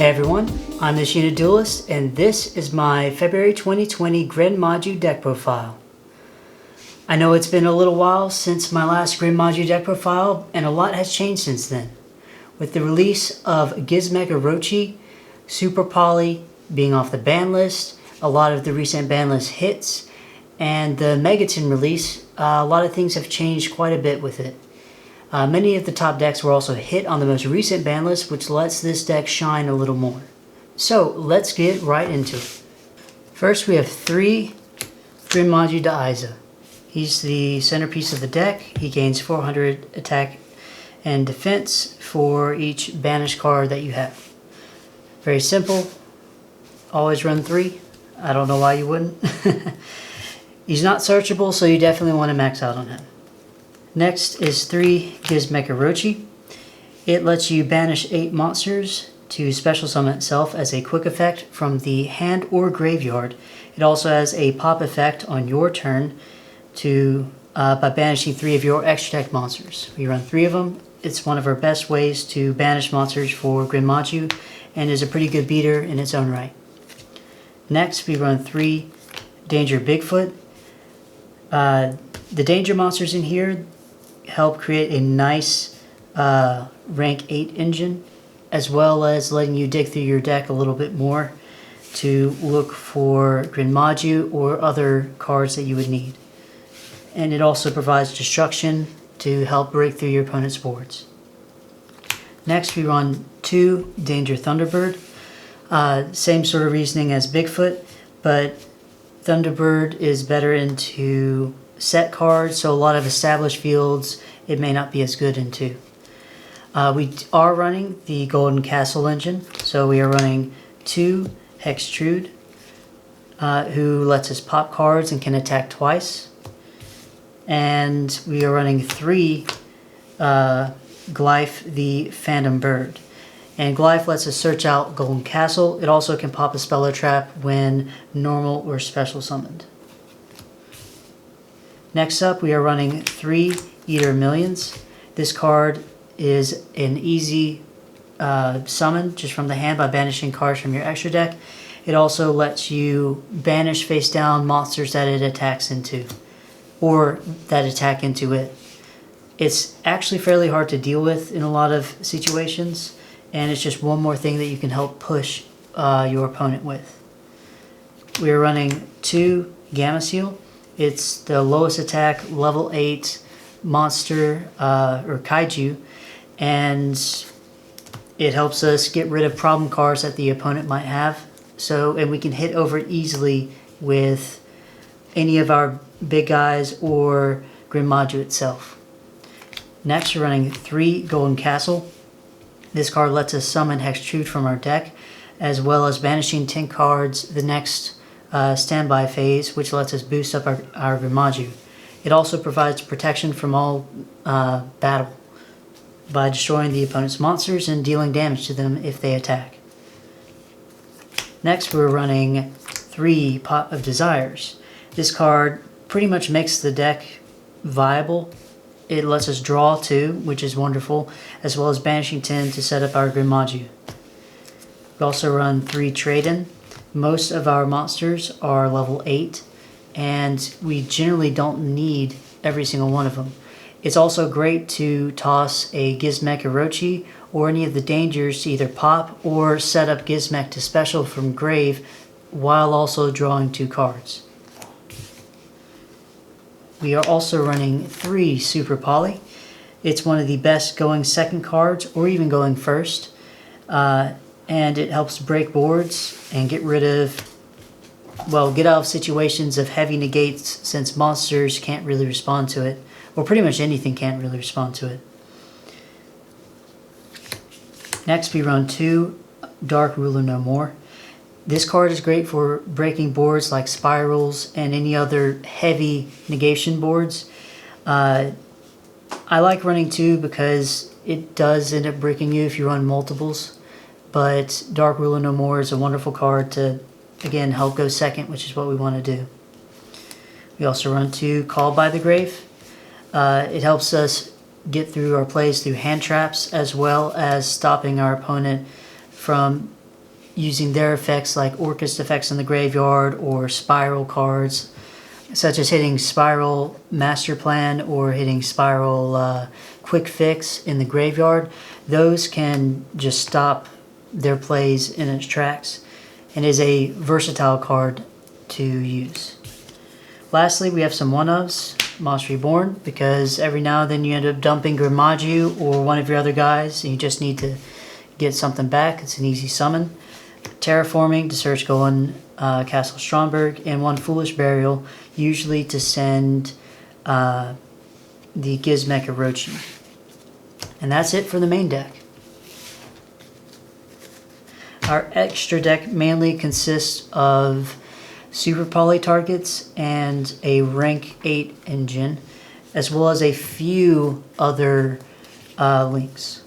Hey everyone, I'm the Sheena Duelist, and this is my February 2020 Gren Maju deck profile. I know it's been a little while since my last Gren Maju deck profile, and a lot has changed since then. With the release of Gizmek Orochi, Super Poly being off the ban list, a lot of the recent ban list hits, and the Megaton release, a lot of things have changed quite a bit with it. Many of the top decks were also hit on the most recent ban list, which lets this deck shine a little more. So let's get right into it. First we have 3 Gren Maju. He's the centerpiece of the deck. He gains 400 attack and defense for each banished card that you have. Very simple. Always run 3. I don't know why you wouldn't. He's not searchable, so you definitely want to max out on him. Next is 3 Gizmek Orochi. It lets you banish 8 monsters to special summon itself as a quick effect from the hand or graveyard. It also has a pop effect on your turn by banishing 3 of your extra deck monsters. We run 3 of them. It's one of our best ways to banish monsters for Gren Maju and is a pretty good beater in its own right. Next we run 3 Danger Bigfoot. The danger monsters in here help create a nice rank 8 engine, as well as letting you dig through your deck a little bit more to look for Gren Maju or other cards that you would need. And it also provides destruction to help break through your opponent's boards. Next we run 2 Danger Thunderbird. Same sort of reasoning as Bigfoot, but Thunderbird is better into set cards, so a lot of established fields it may not be as good into. We are running the Golden Castle engine, so we are running 2 Hextrude, who lets us pop cards and can attack twice. And we are running 3 Glyph the Phantom Bird. And Glyph lets us search out Golden Castle. It also can pop a Speller Trap when normal or special summoned. Next up, we are running 3 Eater Millions. This card is an easy summon just from the hand by banishing cards from your extra deck. It also lets you banish face down monsters that it attacks into, or that attack into it. It's actually fairly hard to deal with in a lot of situations, and it's just one more thing that you can help push your opponent with. We are running 2 Gamma Seal. It's the lowest attack, level 8 monster or kaiju, and it helps us get rid of problem cards that the opponent might have. And we can hit over it easily with any of our big guys or Gren Maju itself. Next, we're running 3 Golden Castle. This card lets us summon Hextrude from our deck, as well as banishing 10 cards the next standby phase, which lets us boost up our Gren Maju. It also provides protection from all battle by destroying the opponent's monsters and dealing damage to them if they attack. Next, we're running 3 Pot of Desires. This card pretty much makes the deck viable. It lets us draw 2, which is wonderful, as well as banishing 10 to set up our Gren Maju. We also run 3 Trade-In. Most of our monsters are level 8, and we generally don't need every single one of them. It's also great to toss a Gizmek Orochi or any of the dangers to either pop or set up Gizmek to special from grave while also drawing 2 cards. We are also running 3 Super Poly. It's one of the best going second cards or even going first. And it helps break boards and get out of situations of heavy negates, since monsters can't really respond to it, or pretty much anything can't really respond to it. Next we run 2 Dark Ruler No More. This card is great for breaking boards like spirals and any other heavy negation boards. I like running 2 because it does end up breaking you if you run multiples. But Dark Ruler No More is a wonderful card to, again, help go second, which is what we want to do. We also run 2 Called by the Grave. It helps us get through our plays through hand traps, as well as stopping our opponent from using their effects like Orcust effects in the graveyard or spiral cards, such as hitting Spiral Master Plan or hitting Spiral Quick Fix in the graveyard. Those can just stop their plays in its tracks and is a versatile card to use. Lastly, we have some one-ofs, Monster Reborn, because every now and then you end up dumping Gren Maju or one of your other guys and you just need to get something back. It's an easy summon. Terraforming to search Golan Castle Stromberg, and one Foolish Burial, usually to send the Gizmek Orochi. And that's it for the main deck. Our extra deck mainly consists of Super Poly targets and a rank 8 engine, as well as a few other links.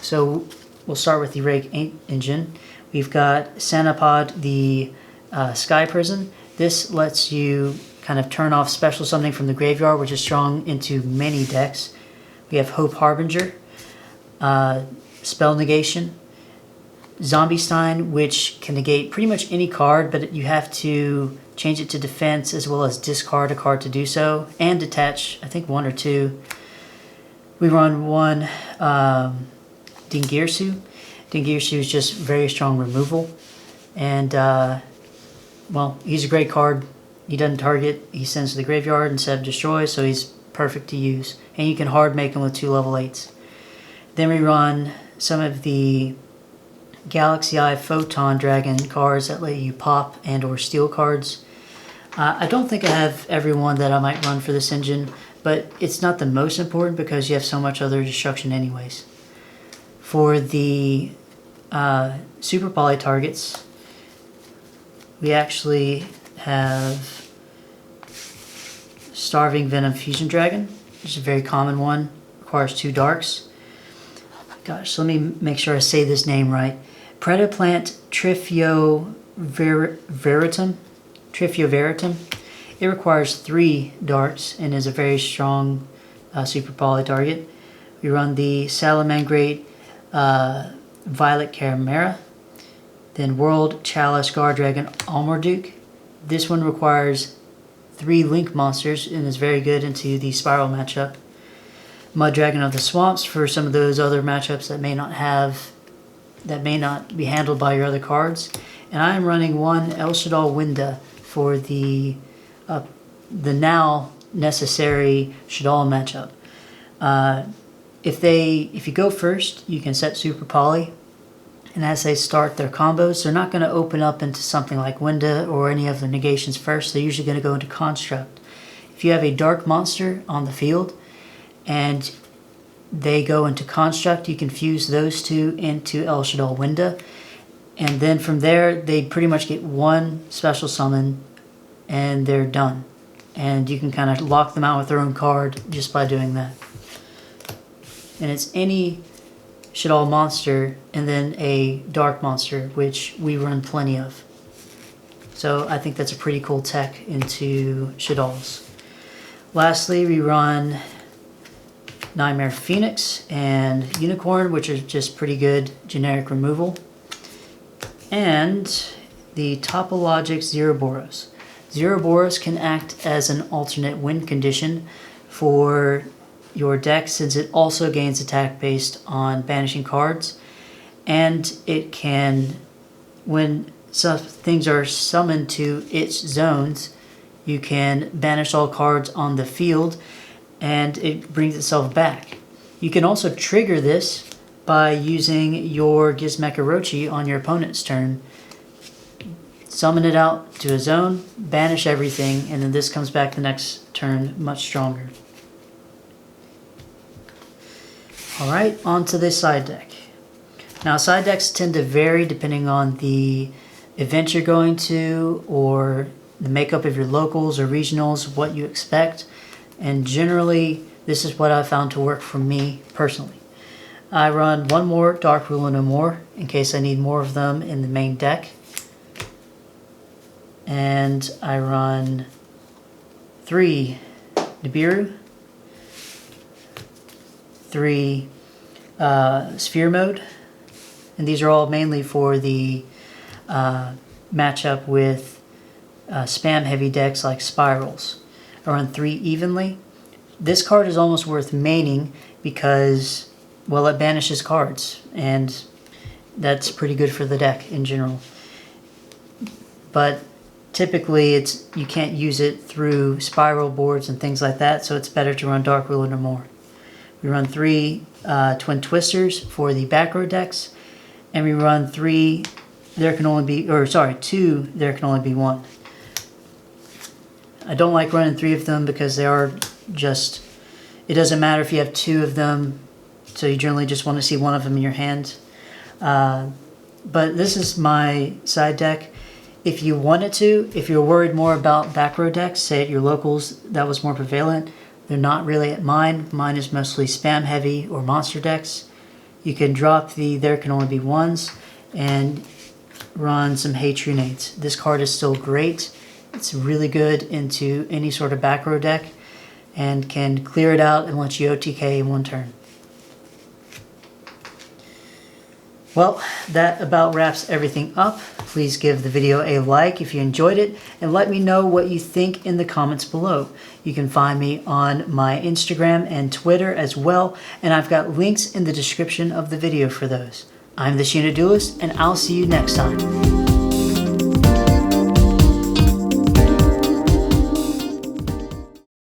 So we'll start with the rank 8 engine. We've got Sanapod, the Sky Prison. This lets you kind of turn off special summoning from the graveyard, which is strong into many decks. We have Hope Harbinger, Spell Negation, Zombie Stein, which can negate pretty much any card, but you have to change it to defense as well as discard a card to do so, and detach, I think, one or two. We run one Dingirsu. Dingirsu is just very strong removal, and well, he's a great card. He doesn't target, he sends to the graveyard instead of destroy, so he's perfect to use. And you can hard make him with 2 level 8s. Then we run some of the Galaxy Eye Photon Dragon cards that let you pop and or steal cards. I don't think I have every one that I might run for this engine, but it's not the most important because you have so much other destruction anyways. For the Super Poly targets, we actually have Starving Venom Fusion Dragon, which is a very common one, requires 2 darks. Gosh, let me make sure I say this name right. Predaplant Trifio Veritum. It requires 3 darts and is a very strong Super Poly target. We run the Salamangrate Violet Chimera. Then World Chalice Guard Dragon Almorduke. This one requires 3 Link monsters and is very good into the Spiral matchup. Mud Dragon of the Swamps for some of those other matchups that may not be handled by your other cards. And I am running one El Shaddai Winda for the now necessary Shaddai matchup. If you go first, you can set Super Poly, and as they start their combos, they're not going to open up into something like Winda or any of the negations first. They're usually going to go into Construct. If you have a dark monster on the field and they go into Construct, you can fuse those 2 into El Shaddai Winda, and then from there they pretty much get 1 special summon and they're done. And you can kind of lock them out with their own card just by doing that. And it's any Shaddai monster and then a dark monster, which we run plenty of. So I think that's a pretty cool tech into Shaddais. Lastly, we run Nightmare Phoenix and Unicorn, which are just pretty good generic removal. And the Topologic Zeroboros. Zeroboros can act as an alternate win condition for your deck, since it also gains attack based on banishing cards, and it can, when some things are summoned to its zones, you can banish all cards on the field and it brings itself back. You can also trigger this by using your Gizmek Orochi on your opponent's turn. Summon it out to a zone, banish everything, and then this comes back the next turn much stronger. Alright, on to this side deck. Now, side decks tend to vary depending on the event you're going to, or the makeup of your locals or regionals, what you expect. And generally, this is what I found to work for me personally. I run one more Dark Ruler No More in case I need more of them in the main deck. And I run 3 Nibiru, 3 Sphere Mode and these are all mainly for the matchup with spam heavy decks like Spirals. I run 3 evenly. This card is almost worth maining because, well, it banishes cards, and that's pretty good for the deck in general. But typically you can't use it through spiral boards and things like that, so it's better to run Dark Ruler no more. We run 3 Twin Twisters for the back row decks, and we run 2 There Can Only Be 1. I don't like running 3 of them because they are just, it doesn't matter if you have 2 of them, so you generally just want to see 1 of them in your hand. But this is my side deck. If you wanted to, if you're worried more about back row decks, say at your locals that was more prevalent, they're not really at mine. Mine is mostly spam heavy or monster decks. You can drop the There Can Only Be Ones and run some Hey True Nades. This card is still great. It's really good into any sort of back row deck and can clear it out and let you OTK in 1 turn. Well, that about wraps everything up. Please give the video a like if you enjoyed it, and let me know what you think in the comments below. You can find me on my Instagram and Twitter as well, and I've got links in the description of the video for those. I'm the Sheena Duelist, and I'll see you next time.